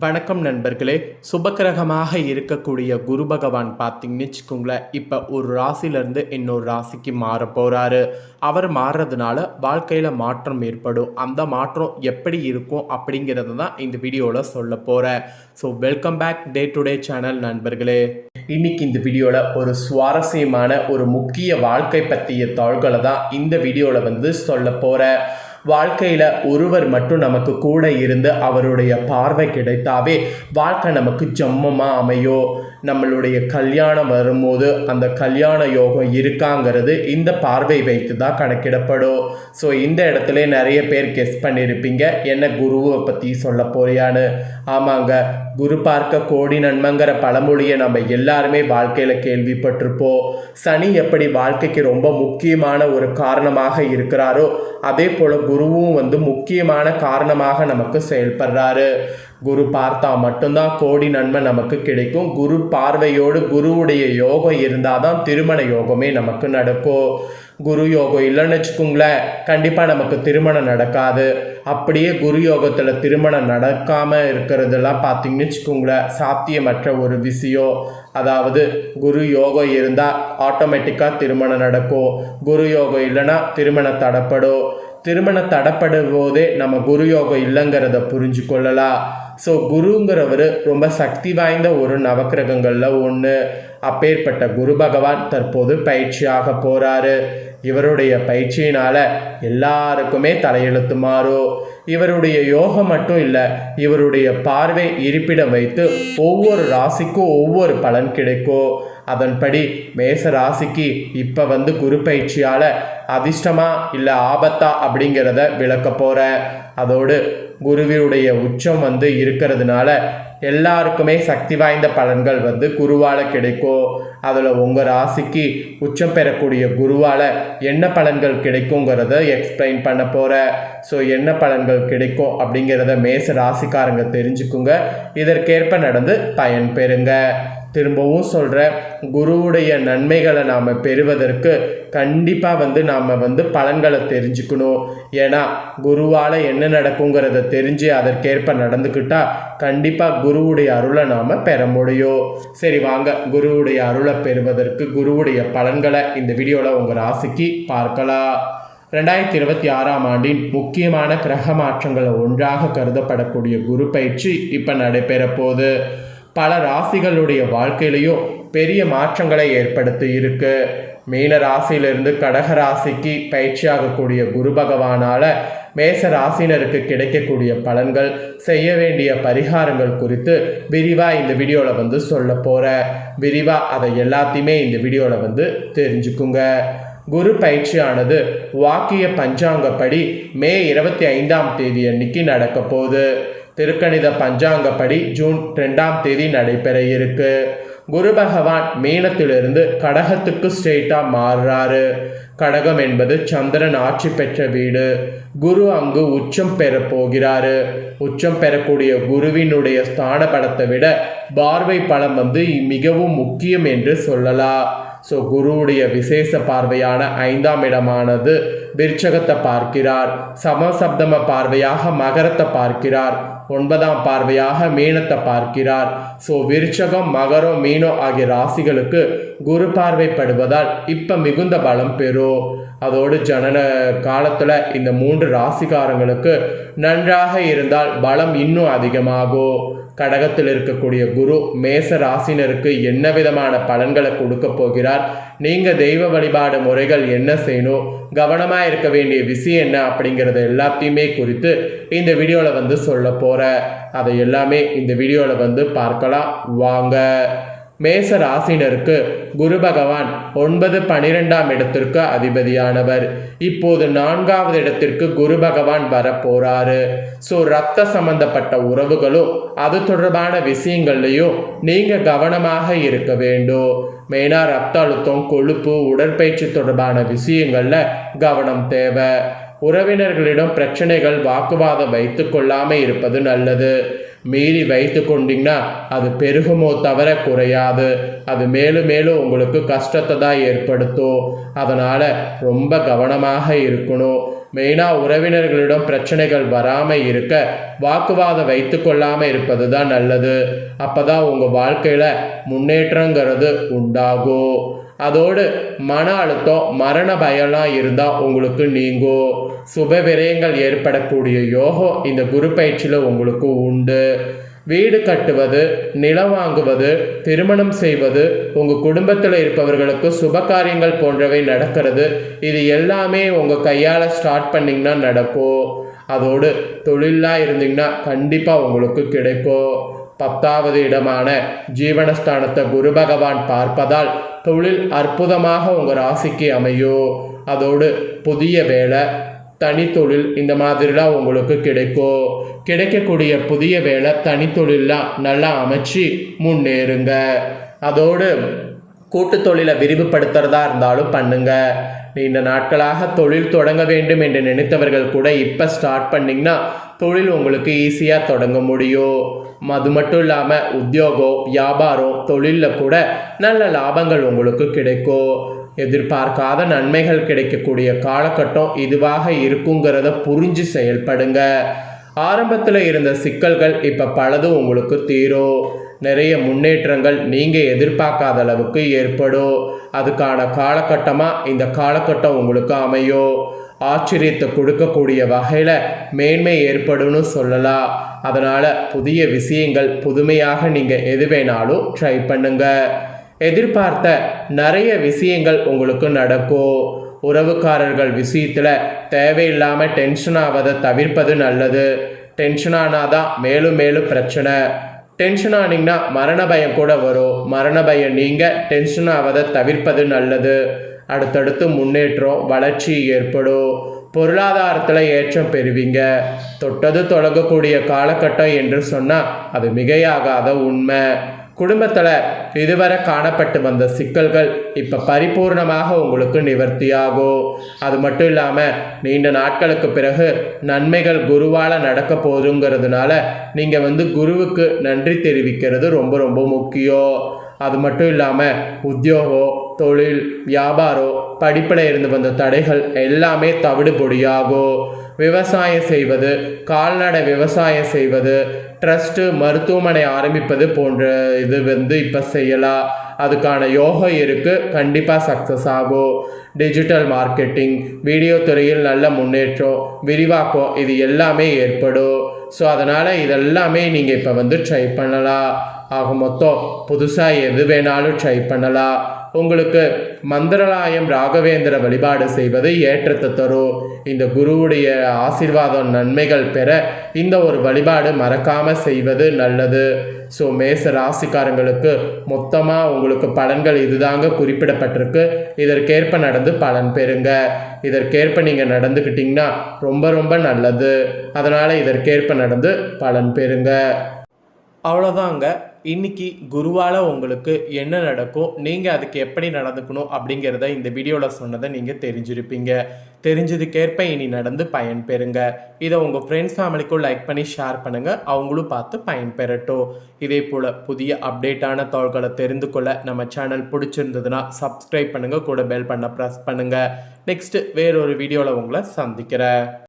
வணக்கம் நண்பர்களே. சுபக்கிரகமாக இருக்கக்கூடிய குரு பகவான் பார்த்தீங்கன்னு வச்சுக்கோங்களேன், இப்போ ஒரு ராசியிலேருந்து இன்னொரு ராசிக்கு மாற போகிறாரு. அவர் மாறுறதுனால வாழ்க்கையில் மாற்றம் ஏற்படும். அந்த மாற்றம் எப்படி இருக்கும் அப்படிங்கிறது தான் இந்த வீடியோவில் சொல்ல போகிறேன். So welcome back day to day channel நண்பர்களே. இன்னைக்கு இந்த வீடியோவில் ஒரு சுவாரஸ்யமான ஒரு முக்கிய வாழ்க்கை பற்றிய தாள்களை தான் இந்த வீடியோவில் சொல்ல போகிறேன். வாழ்க்கையில் ஒருவர் மட்டும் நமக்கு கூட இருந்து அவருடைய பார்வை கிடைத்தாவே வாழ்க்கை நமக்கு ஜம்மமாக அமையும். நம்மளுடைய கல்யாணம் வரும்போது அந்த கல்யாண யோகம் இருக்காங்கிறது இந்த பார்வை வைத்து தான் கணக்கிடப்படும். ஸோ இந்த இடத்துல நிறைய பேர் கெஸ் பண்ணியிருப்பீங்க, என்ன குருவை பற்றி சொல்ல போறியான்னு. ஆமாங்க, குரு பார்க்க கோடி நன்மைங்கிற பழமொழியை நம்ம எல்லாருமே வாழ்க்கையில் கேள்விப்பட்டிருப்போம். சனி எப்படி வாழ்க்கைக்கு ரொம்ப முக்கியமான ஒரு காரணமாக இருக்கிறாரோ அதே போல் குருவும் முக்கியமான காரணமாக நமக்கு செயல்படுறாரு. குரு பார்த்தா மட்டும்தான் கோடி நன்மை நமக்கு கிடைக்கும். குரு பார்வையோடு குருவுடைய யோகம் இருந்தால் தான் திருமண யோகமே நமக்கு நடக்கும். குரு யோகம் இல்லைன்னு வச்சுக்கோங்களேன், கண்டிப்பாக நமக்கு திருமணம் நடக்காது. அப்படியே குரு யோகத்தில் திருமணம் நடக்காமல் இருக்கிறதெல்லாம் பார்த்தீங்கன்னு வச்சுக்கோங்களேன், சாத்தியமற்ற ஒரு விஷயம். அதாவது குரு யோகம் இருந்தால் ஆட்டோமேட்டிக்காக திருமணம் நடக்கும். குரு யோகம் இல்லைன்னா திருமணம் தடைப்படும். திருமணம் தடைப்படும் போதே நம்ம குரு யோகம் இல்லைங்கிறத புரிஞ்சு கொள்ளலாம். ஸோ குருங்கிறவர் ரொம்ப சக்தி வாய்ந்த ஒரு நவக்கிரகங்களில் ஒன்று. அப்பேற்பட்ட குரு பகவான் தற்போது பயிற்சியாக போகிறாரு. இவருடைய பயிற்சியினால் எல்லாருக்குமே தலையெழுத்து மாறும். இவருடைய யோகம் மட்டும் இல்லை, இவருடைய பார்வை இருப்பிடம் வைத்து ஒவ்வொரு ராசிக்கும் ஒவ்வொரு பலன் கிடைக்கும். அதன்படி மேச ராசிக்கு இப்போ குரு பயிற்சியால் அதிர்ஷ்டமா இல்லை ஆபத்தா அப்படிங்கிறத விளக்க போகிறேன். அதோடு குருவினுடைய உச்சம் இருக்கிறதுனால எல்லாருக்குமே சக்தி வாய்ந்த பலன்கள் குருவால் கிடைக்கும். அதில் உங்கள் ராசிக்கு உச்சம் பெறக்கூடிய குருவால் என்ன பலன்கள் கிடைக்குங்கிறத எக்ஸ்பிளைன் பண்ண போகிறேன். ஸோ என்ன பலன்கள் கிடைக்கும் அப்படிங்கிறத மேச ராசிக்காரங்க தெரிஞ்சுக்குங்க. இதற்கேற்ப நடந்து பயன் பெறுங்க. திரும்பவும் சொல்கிறேன், குருவுடைய நன்மைகளை நாம் பெறுவதற்கு கண்டிப்பாக நாம் பலன்களை தெரிஞ்சுக்கணும். ஏன்னா குருவால் என்ன நடக்குங்கிறத தெரிஞ்சு அதற்கேற்ப நடந்துக்கிட்டால் கண்டிப்பாக குருவுடைய அருளை நாம் பெற முடியும். சரி வாங்க, குருவுடைய அருளை பெறுவதற்கு குருவுடைய பலன்களை இந்த வீடியோவில் உங்கள் ராசிக்கு பார்க்கலாம். 2026ஆம் ஆண்டின் முக்கியமான கிரக மாற்றங்களை ஒன்றாக கருதப்படக்கூடிய குரு பயிற்சி இப்போ நடைபெற போகுது. பல ராசிகளுடைய வாழ்க்கையிலையும் பெரிய மாற்றங்களை ஏற்படுத்தி இருக்கு. மீன ராசியிலிருந்து கடக ராசிக்கு பயிற்சியாகக்கூடிய குரு பகவானால் மேச ராசினருக்கு கிடைக்கக்கூடிய பலன்கள், செய்ய வேண்டிய பரிகாரங்கள் குறித்து விரிவாக இந்த வீடியோவில் சொல்ல போகிறேன். விரிவாக அதை எல்லாத்தையுமே இந்த வீடியோவில் தெரிஞ்சுக்குங்க. குரு பயிற்சியானது வாக்கிய பஞ்சாங்கப்படி மே 25ஆம் தேதி அன்னைக்கு நடக்க போகுது. திருக்கணித பஞ்சாங்கப்படி ஜூன் 2ஆம் தேதி நடைபெற இருக்கு. குரு பகவான் மீனத்திலிருந்து கடகத்துக்கு ஸ்ட்ரெயிட்டாக மாறுறாரு. கடகம் என்பது சந்திரன் ஆட்சி பெற்ற வீடு. குரு அங்கு உச்சம் பெற போகிறாரு. உச்சம் பெறக்கூடிய குருவினுடைய ஸ்தான பலத்தை விட பார்வை பலம் மிகவும் முக்கியம் என்று சொல்லலாம். ஸோ குருவுடைய விசேஷ பார்வையான 5ஆம் இடமானது விருச்சகத்தை பார்க்கிறார். சமசப்தம பார்வையாக மகரத்தை பார்க்கிறார். 9ஆம் பார்வையாக மீனத்தை பார்க்கிறார். ஸோ விருச்சகம், மகரம், மீனம் ஆகிய ராசிகளுக்கு குரு பார்வைப்படுவதால் இப்போ மிகுந்த பலம் பெறும். அதோடு ஜனன காலத்தில் இந்த 3 ராசிக்காரங்களுக்கு நன்றாக இருந்தால் பலம் இன்னும் அதிகமாகும். கடகத்தில் இருக்கக்கூடிய குரு மேச ராசினருக்கு என்ன விதமான பலன்களை கொடுக்க போகிறார், நீங்கள் தெய்வ வழிபாடு முறைகள் என்ன செய்யணும், கவனமாக இருக்க வேண்டிய விஷயம் என்ன அப்படிங்கிறத எல்லாத்தையுமே குறித்து இந்த வீடியோவில் சொல்ல போகிறேன். அதை எல்லாமே இந்த வீடியோவில் பார்க்கலாம் வாங்க. மேச ராசினருக்கு குரு பகவான் 9, 12ஆம் இடத்திற்கு அதிபதியானவர். இப்போது 4ஆவது இடத்திற்கு குரு பகவான் வரப்போறாரு. ஸோ ரத்த சம்பந்தப்பட்ட உறவுகளும் அது தொடர்பான விஷயங்கள்லையும் நீங்கள் கவனமாக இருக்க வேண்டும். மெயினாக ரத்த அழுத்தம், கொழுப்பு, உடற்பயிற்சி தொடர்பான விஷயங்களில் கவனம் தேவை. உறவினர்களிடம் பிரச்சனைகள், வாக்குவாதம் வைத்து கொள்ளாமல் இருப்பது நல்லது. மீறி வைத்து கொண்டீங்கன்னா அது பெருகுமோ தவிர குறையாது. அது மேலும் மேலும் உங்களுக்கு கஷ்டத்தை தான் ஏற்படுத்தும். அதனால் ரொம்ப கவனமாக இருக்கணும். மெயினாக உறவினர்களிடம் பிரச்சனைகள் வராமல் இருக்க வாக்குவாதம் வைத்து கொள்ளாமல் இருப்பது தான் நல்லது. அப்போ தான் உங்கள் வாழ்க்கையில் முன்னேற்றங்கிறது உண்டாகும். அதோடு மன அழுத்தம் மரண பயம்லாம் இருந்தால் உங்களுக்கு நீங்கும். சுப விரயங்கள் ஏற்படக்கூடிய யோகம் இந்த குரு பயிற்சியில் உங்களுக்கு உண்டு. வீடு கட்டுவது, நிலம் வாங்குவது, திருமணம் செய்வது, உங்கள் குடும்பத்தில் இருப்பவர்களுக்கு சுப காரியங்கள் போன்றவை நடக்கிறது. இது எல்லாமே உங்கள் கையால் ஸ்டார்ட் பண்ணிங்கன்னா நடக்கும். அதோடு தொழிலாக இருந்தீங்கன்னா கண்டிப்பாக உங்களுக்கு கிடைக்கும். 10வது இடமான ஜீவனஸ்தானத்தை குரு பகவான் பார்ப்பதால் தொழில் அற்புதமாக உங்கள் ராசிக்கு அமையும். அதோடு புதிய வேலை, தனித்தொழில் இந்த மாதிரிலாம் உங்களுக்கு கிடைக்கக்கூடிய புதிய வேலை, தனித்தொழிலாம் நல்லா அமைச்சு முன்னேறுங்க. அதோடு கூட்டு தொழிலை விரிவுபடுத்துறதா இருந்தாலும் பண்ணுங்க. நீண்ட நாட்களாக தொழில் தொடங்க வேண்டும் என்று நினைத்தவர்கள் கூட இப்போ ஸ்டார்ட் பண்ணிங்கன்னா தொழில் உங்களுக்கு ஈஸியாக தொடங்க முடியும். அது மட்டும் இல்லாமல் உத்தியோகம், வியாபாரம், தொழிலில் கூட நல்ல லாபங்கள் உங்களுக்கு கிடைக்கும். எதிர்பார்க்காத நன்மைகள் கிடைக்கக்கூடிய காலகட்டம் இதுவாக இருக்குங்கிறத புரிஞ்சு செயல்படுங்க. ஆரம்பத்தில் இருந்த சிக்கல்கள் இப்போ பலதும் உங்களுக்கு தீரும். நிறைய முன்னேற்றங்கள் நீங்கள் எதிர்பார்க்காத அளவுக்கு ஏற்படும். அதுக்கான காலகட்டமாக இந்த காலகட்டம் உங்களுக்கு அமையும். ஆச்சரியத்தை கொடுக்கக்கூடிய வகையில் மேன்மை ஏற்படும்னு சொல்லலாம். அதனால் புதிய விஷயங்கள் புதுமையாக நீங்கள் எது வேணாலும் ட்ரை பண்ணுங்கள். எதிர்பார்த்த நிறைய விஷயங்கள் உங்களுக்கு நடக்கும். உறவுக்காரர்கள் விஷயத்தில் தேவையில்லாமல் டென்ஷன் ஆவதை தவிர்ப்பது நல்லது. டென்ஷன் ஆனாதான் மேலும் மேலும் பிரச்சனை. டென்ஷன் ஆனீங்கன்னா மரண பயம் கூட வரும். மரண பயம் நீங்கள் டென்ஷன் ஆவதை தவிர்ப்பது நல்லது. அடுத்தடுத்து முன்னேற்றம், வளர்ச்சி ஏற்படும். பொருளாதாரத்தில் ஏற்றம் பெறுவீங்க. தொட்டது தொடங்கக்கூடிய காலகட்டம் என்று சொன்னால் அது மிகையாகாத உண்மை. குடும்பத்தில் இதுவரை காணப்பட்டு வந்த சிக்கல்கள் இப்போ பரிபூர்ணமாக உங்களுக்கு நிவர்த்தியாகும். அது மட்டும் இல்லாமல் நீண்ட நாட்களுக்கு பிறகு நன்மைகள் குருவால் நடக்க போதுங்கிறதுனால நீங்கள் குருவுக்கு நன்றி தெரிவிக்கிறது ரொம்ப ரொம்ப முக்கியம். அது மட்டும் இல்லாமல் உத்தியோகம், தொழில், வியாபாரம், படிப்பில் இருந்து வந்த தடைகள் எல்லாமே தவிடுபொடியாகும். விவசாயம் செய்வது, கால்நடை விவசாயம் செய்வது, ட்ரஸ்ட்டு, மருத்துவமனை ஆரம்பிப்பது போன்ற இது இப்போ செய்யலாம். அதுக்கான யோகம் இருக்குது. கண்டிப்பாக சக்ஸஸ் ஆகும். டிஜிட்டல் மார்க்கெட்டிங், வீடியோ துறையில் நல்ல முன்னேற்றம், விரிவாக்கம் இது எல்லாமே ஏற்படும். ஸோ அதனால் இதெல்லாமே நீங்கள் இப்போ ட்ரை பண்ணலாம். ஆக மொத்தம் புதுசாக எது வேணாலும் ட்ரை பண்ணலாம். உங்களுக்கு மந்திரலாயம் ராகவேந்திர வழிபாடு செய்வது ஏற்றத்தை தரும். இந்த குருவுடைய ஆசீர்வாதம் நன்மைகள் பெற இந்த ஒரு வழிபாடு மறக்காமல் செய்வது நல்லது. ஸோ மேச ராசிக்காரங்களுக்கு மொத்தமாக உங்களுக்கு பலன்கள் இதுதாங்க குறிப்பிடப்பட்டிருக்கு. இதற்கேற்ப நடந்து பலன் பெறுங்க. இதற்கேற்ப நீங்கள் நடந்துக்கிட்டிங்கன்னா ரொம்ப ரொம்ப நல்லது. அதனால் இதற்கேற்ப நடந்து பலன் பெறுங்க. அவ்வளோதாங்க. இன்னைக்கு குருவால் உங்களுக்கு என்ன நடக்கும், நீங்கள் அதுக்கு எப்படி நடந்துக்கணும் அப்படிங்கிறத இந்த வீடியோவில் சொன்னதை நீங்கள் தெரிஞ்சிருப்பீங்க. தெரிஞ்சதுக்கேற்ப இனி நடந்து பயன் பெறுங்க. இதை உங்கள் ஃப்ரெண்ட்ஸ் ஃபேமிலிக்கும் லைக் பண்ணி ஷேர் பண்ணுங்கள். அவங்களும் பார்த்து பயன் பெறட்டும். இதே போல் புதிய அப்டேட்டான தகவல்களை தெரிந்து கொள்ள நம்ம சேனல் பிடிச்சிருந்ததுன்னா சப்ஸ்கிரைப் பண்ணுங்கள். கூட பெல் பண்ண ப்ரெஸ் பண்ணுங்கள். நெக்ஸ்ட்டு வேறொரு வீடியோவில் உங்களை சந்திக்கிறேன்.